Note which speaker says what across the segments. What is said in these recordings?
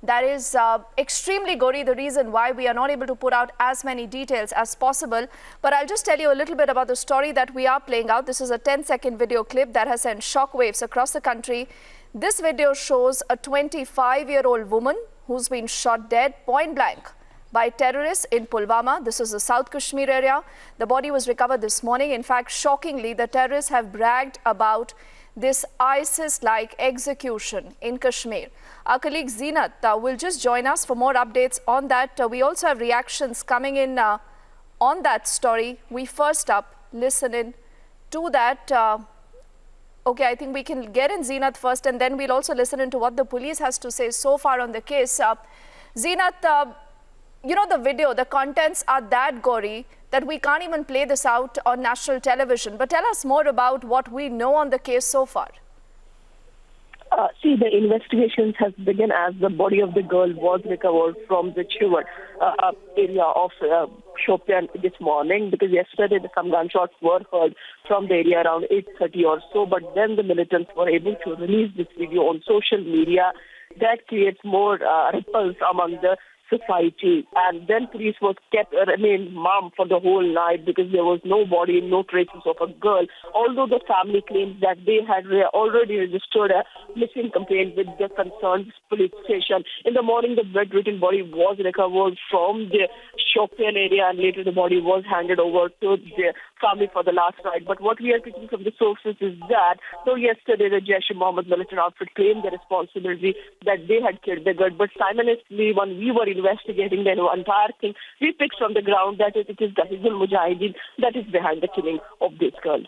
Speaker 1: that is extremely gory, the reason why we are not able to put out as many details as possible. But I'll just tell you a little bit about the story that we are playing out. This is a 10-second video clip that has sent shockwaves across the country. This video shows a 25-year-old woman who's been shot dead point blank by terrorists in Pulwama. This is the South Kashmir area. The body was recovered this morning. In fact, shockingly, the terrorists have bragged about this ISIS-like execution in Kashmir. Our colleague Zeenat will just join us for more updates on that. We also have reactions coming in on that story. We first up listen in to that. Okay, I think we can get in Zeenat first, and then we'll also listen into what the police has to say so far on the case. Zeenat, you know, the video, the contents are that gory that we can't even play this out on national television. But tell us more about what we know on the case so far.
Speaker 2: See, the investigations has begun as the body of the girl was recovered from the Chiwad area of Shopian this morning, because yesterday some gunshots were heard from the area around 8:30 or so. But then the militants were able to release this video on social media. That creates more ripples among the society, and then police was remained mum for the whole night because there was no body, no traces of a girl. Although the family claims that they had already registered a missing complaint with the concerned police station. In the morning, the bedridden body was recovered from the Shopian area, and later the body was handed over to the family for the last ride. But what we are picking from the sources is that, so yesterday the Jaish-e-Mohammed militant outfit claimed the responsibility that they had killed the girl, but simultaneously when we were investigating the entire thing, we picked from the ground that it is the Hizbul Mujahideen that is behind the killing of this girl.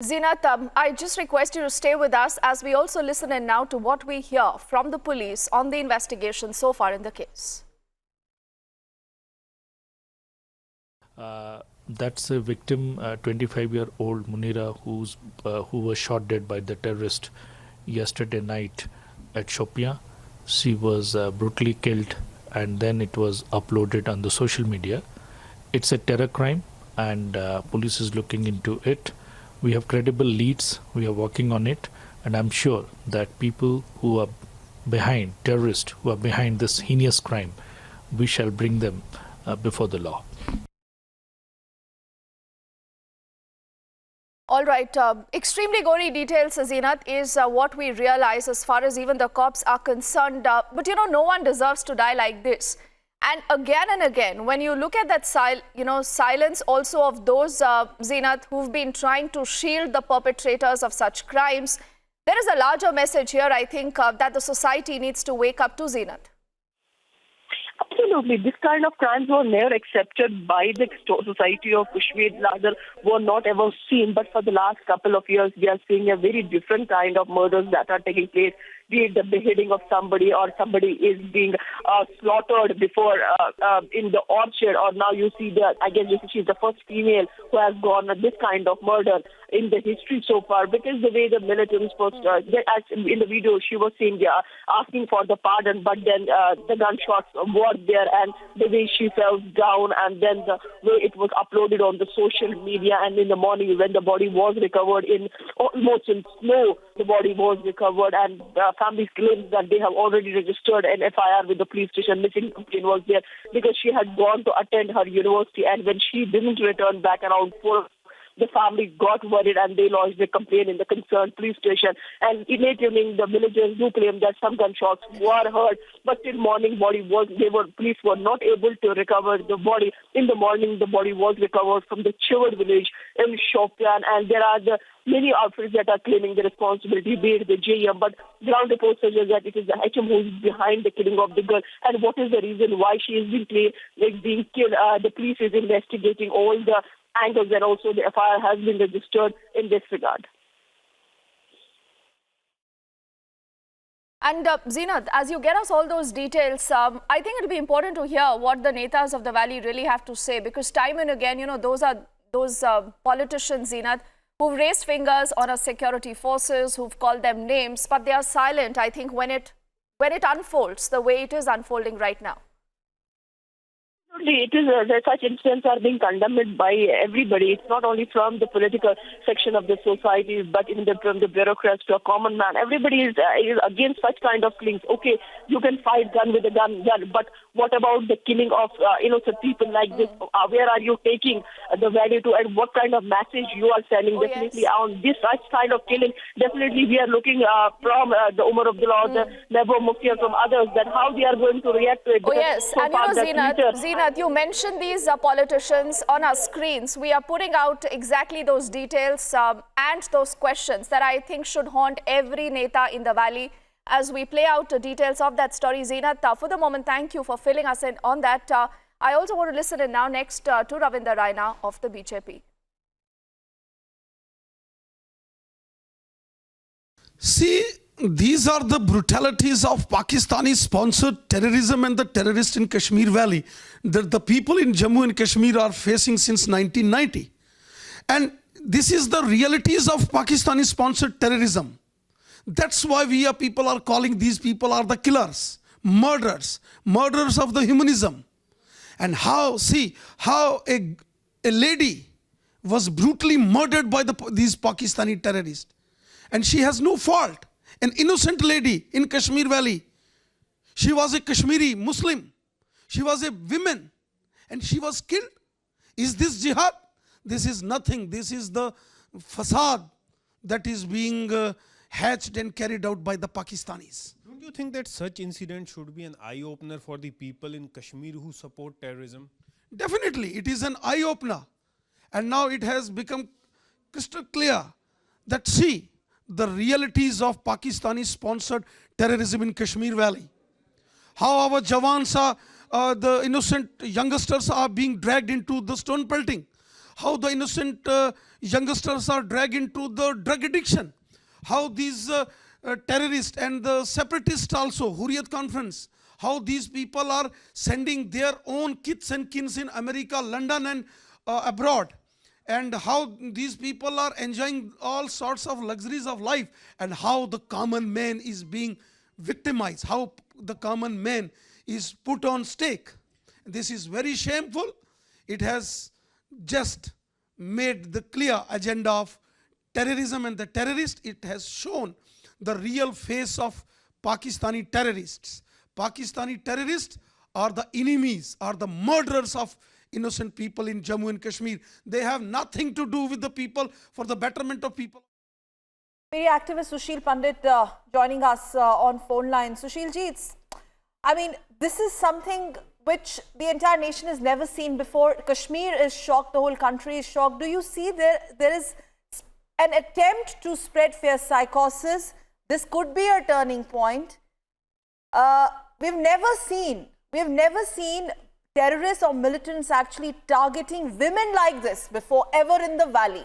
Speaker 1: Zeenat, I just request you to stay with us as we also listen in now to what we hear from the police on the investigation so far in the case.
Speaker 3: That's a victim, 25-year-old Munira, who was shot dead by the terrorist yesterday night at Shopian. She was brutally killed, and then it was uploaded on the social media. It's a terror crime, and police is looking into it. We have credible leads. We are working on it, and I'm sure that people who are behind, terrorists who are behind this heinous crime, we shall bring them before the law.
Speaker 1: All right, extremely gory details, Zeenat, is what we realize as far as even the cops are concerned. But you know, no one deserves to die like this. And again, when you look at that silence also of those, Zeenat, who've been trying to shield the perpetrators of such crimes, there is a larger message here, I think, that the society needs to wake up to, Zeenat.
Speaker 2: Absolutely. This kind of crimes were never accepted by the society of Kashmir, rather were not ever seen. But for the last couple of years, we are seeing a very different kind of murders that are taking place, be it the beheading of somebody or somebody is being slaughtered before in the orchard, or now you see that, I guess she's the first female who has gone this kind of murder in the history so far, because the way the militants first, in the video she was saying asking for the pardon, but then the gunshots were there, and the way she fell down, and then the way it was uploaded on the social media, and in the morning when the body was recovered almost in snow, the body was recovered, and families claim that they have already registered an FIR with the police station. Missing complaint was there because she had gone to attend her university, and when she didn't return back around 4, the family got worried and they lodged a complaint in the concerned police station. And immediately the villagers do claim that some gunshots were heard, but till morning police were not able to recover the body. In the morning, the body was recovered from the Chiwad village in Shopian, and there are many outfits that are claiming the responsibility, be it the JM, but ground reports suggest that it is the HM who is behind the killing of the girl. And what is the reason why she is being killed? The police is investigating all the angles, and also the FIR has been registered in this regard.
Speaker 1: And Zeenat, as you get us all those details, I think it'll be important to hear what the netas of the valley really have to say, because time and again, you know, those are those politicians, Zeenat, who've raised fingers on our security forces, who've called them names, but they are silent, I think, when it unfolds the way it is unfolding right now.
Speaker 2: It is that such incidents are being condemned by everybody. It's not only from the political section of the society, but even from the bureaucrats to a common man. Everybody is against such kind of killings. Okay, you can fight gun with a gun, but what about the killing of innocent people like this? Where are you taking the value to, and what kind of message you are sending? Definitely on this such kind of killing. Definitely, we are looking from the Umar Abdullah, the Mehboob Mufti, and from others that how they are going to react to it.
Speaker 1: Oh yes, and you know, Zeenat, you mentioned these politicians on our screens. We are putting out exactly those details and those questions that I think should haunt every Neta in the valley as we play out the details of that story. Zeenat, for the moment, thank you for filling us in on that. I also want to listen in now next to Ravinder Raina of the BJP.
Speaker 4: See, these are the brutalities of Pakistani-sponsored terrorism and the terrorists in Kashmir Valley that the people in Jammu and Kashmir are facing since 1990. And this is the realities of Pakistani-sponsored terrorism. That's why we people are calling these people are the killers, murderers of the humanism. And how a lady was brutally murdered by these Pakistani terrorists. And she has no fault. An innocent lady in Kashmir Valley. She was a Kashmiri Muslim. She was a woman. And she was killed. Is this jihad? This is nothing. This is the facade that is being hatched and carried out by the Pakistanis.
Speaker 5: Don't you think that such incidents should be an eye-opener for the people in Kashmir who support terrorism?
Speaker 4: Definitely, it is an eye-opener. And now it has become crystal clear that see, the realities of Pakistani-sponsored terrorism in Kashmir Valley. How our Jawans are, the innocent youngsters are being dragged into the stone pelting. How the innocent youngsters are dragged into the drug addiction. How these terrorists and the separatists also, Hurriyat Conference, how these people are sending their own kits and kins in America, London and abroad. And how these people are enjoying all sorts of luxuries of life, and how the common man is being victimized, how the common man is put on stake. This is very shameful. It has just made the clear agenda of terrorism and the terrorist. It has shown the real face of Pakistani terrorists. Pakistani terrorists are the enemies, are the murderers of innocent people in Jammu and Kashmir. They have nothing to do with the people for the betterment of people.
Speaker 6: Kashmiri activist Sushil Pandit joining us on phone line. Sushil ji, this is something which the entire nation has never seen before. Kashmir is shocked, the whole country is shocked. Do you see there is an attempt to spread fear psychosis? This could be a turning point. We've never seen terrorists or militants actually targeting women like this before, ever in the valley.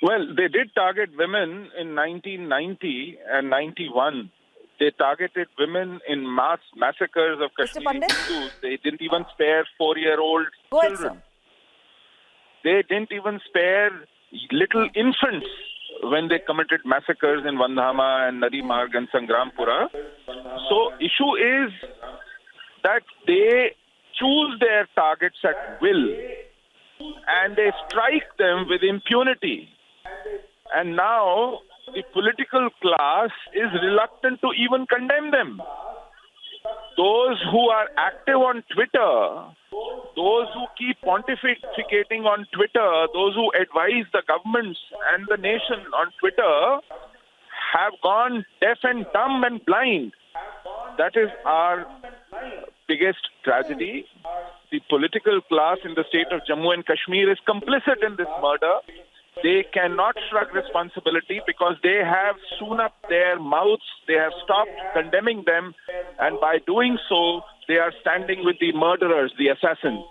Speaker 7: Well, they did target women in 1990 and 91. They targeted women in mass massacres of Kashmiri Hindus. They didn't even spare 4-year-old children. They didn't even spare little infants when they committed massacres in Vandhama and Narimarg and Sangrampura. So issue is that they choose their targets at will and they strike them with impunity. And now the political class is reluctant to even condemn them. Those who are active on Twitter, those who keep pontificating on Twitter, those who advise the governments and the nation on Twitter have gone deaf and dumb and blind. That is our biggest tragedy. The political class in the state of Jammu and Kashmir is complicit in this murder. They cannot shrug responsibility because they have sewn up their mouths, they have stopped condemning them, and by doing so, they are standing with the murderers, the assassins.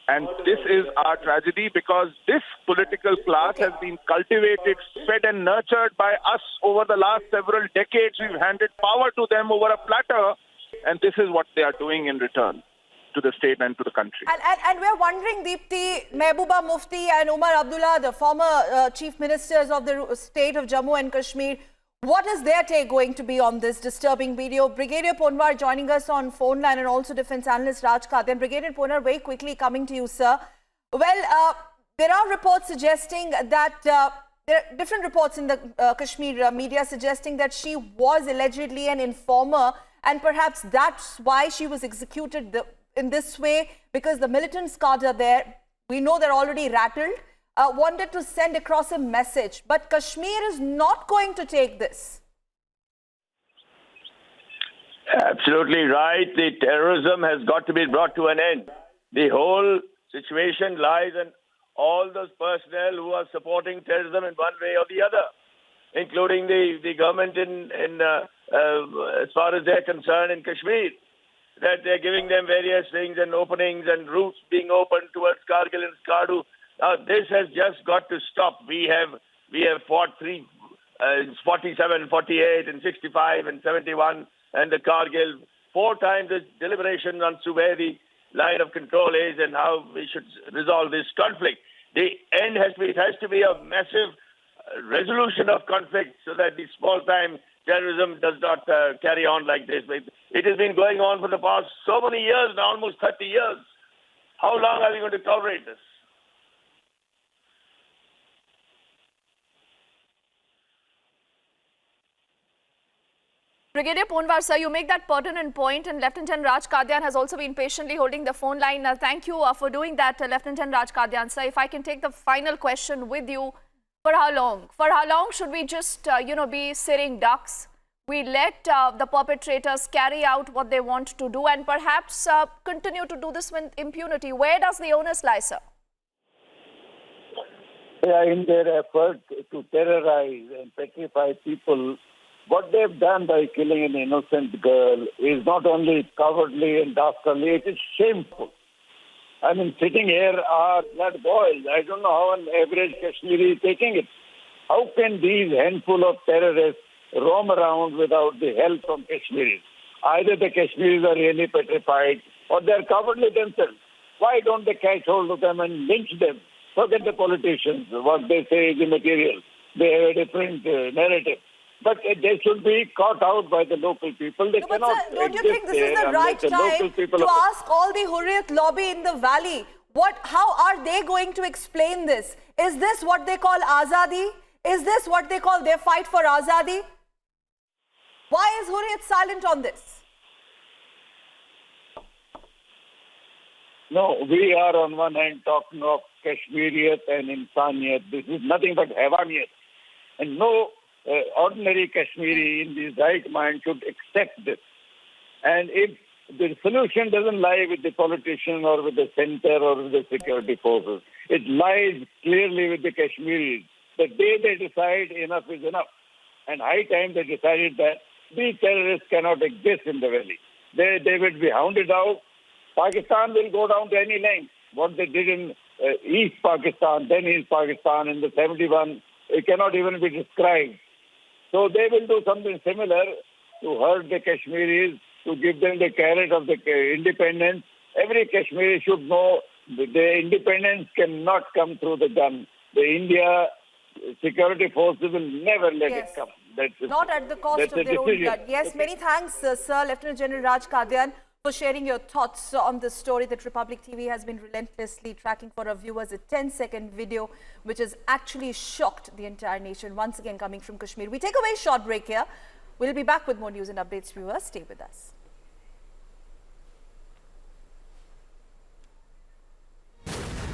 Speaker 7: And this is our tragedy because this political class has been cultivated, fed and nurtured by us over the last several decades. We've handed power to them over a platter, and this is what they are doing in return to the state and to the country.
Speaker 6: And we're wondering, Deepti, Mehbooba Mufti and Umar Abdullah, the former chief ministers of the state of Jammu and Kashmir, What is their take going to be on this disturbing video? Brigadier Ponwar joining us on phone line, and also Defence Analyst Raj Khadian. Brigadier Ponwar, very quickly coming to you, sir. Well, there are reports suggesting that there are different reports in the Kashmir media suggesting that she was allegedly an informer, and perhaps that's why she was executed in this way, because the militants cadre there, we know they're already rattled, wanted to send across a message. But Kashmir is not going to take this.
Speaker 8: Absolutely right. The terrorism has got to be brought to an end. The whole situation lies in all those personnel who are supporting terrorism in one way or the other, including the government as far as they're concerned in Kashmir, that they're giving them various things and openings and routes being opened towards Kargil and Skardu. This has just got to stop. We have fought 47, 48 and 65 and 71 and the Kargil. 4 times the deliberation on where the line of control is and how we should resolve this conflict. The end has to be a massive resolution of conflict so that the small-time terrorism does not carry on like this. It has been going on for the past so many years now, almost 30 years. How long are we going to tolerate this?
Speaker 1: Brigadier Ponwar, sir, you make that pertinent point, and Lieutenant General Raj Khadian has also been patiently holding the phone line. Thank you for doing that, Lieutenant General Raj Khadian. Sir, if I can take the final question with you, for how long? For how long should we just, be sitting ducks? We let the perpetrators carry out what they want to do and perhaps continue to do this with impunity. Where does the onus lie, sir?
Speaker 9: Yeah, in their effort to terrorize and petrify people, what they've done by killing an innocent girl is not only cowardly and dastardly, it is shameful. I mean, sitting here, our blood boils. I don't know how an average Kashmiri is taking it. How can these handful of terrorists roam around without the help from Kashmiris? Either the Kashmiris are really petrified or they're cowardly themselves. Why don't they catch hold of them and lynch them? Forget the politicians. What they say is immaterial. They have a different narrative. But they should be caught out by the local people. They cannot.
Speaker 6: Sir, don't you think this is the right time to ask all the Hurriyat lobby in the valley? How are they going to explain this? Is this what they call Azadi? Is this what they call their fight for Azadi? Why is Hurriyat silent on this?
Speaker 9: No, we are on one hand talking of Kashmiriyat and Insaniyat. This is nothing but Havaniyat. And no ordinary Kashmiri in his right mind should accept this. And if the solution doesn't lie with the politician or with the center or with the security forces, it lies clearly with the Kashmiris. The day they decide enough is enough, and high time they decided that these terrorists cannot exist in the valley. They will be hounded out. Pakistan will go down to any length. What they did in East Pakistan, then East Pakistan in the 71, it cannot even be described. So they will do something similar to hurt the Kashmiris, to give them the carrot of the independence. Every Kashmiri should know that the independence cannot come through the gun. The India security forces will never let it come.
Speaker 6: Not at the cost of their own blood. Yes, many thanks, sir, Lieutenant General Raj Khadian, for sharing your thoughts on this story that Republic TV has been relentlessly tracking for our viewers. A 10-second video which has actually shocked the entire nation, once again coming from Kashmir. We take a very short break here. We'll be back with more news and updates, viewers. Stay with us.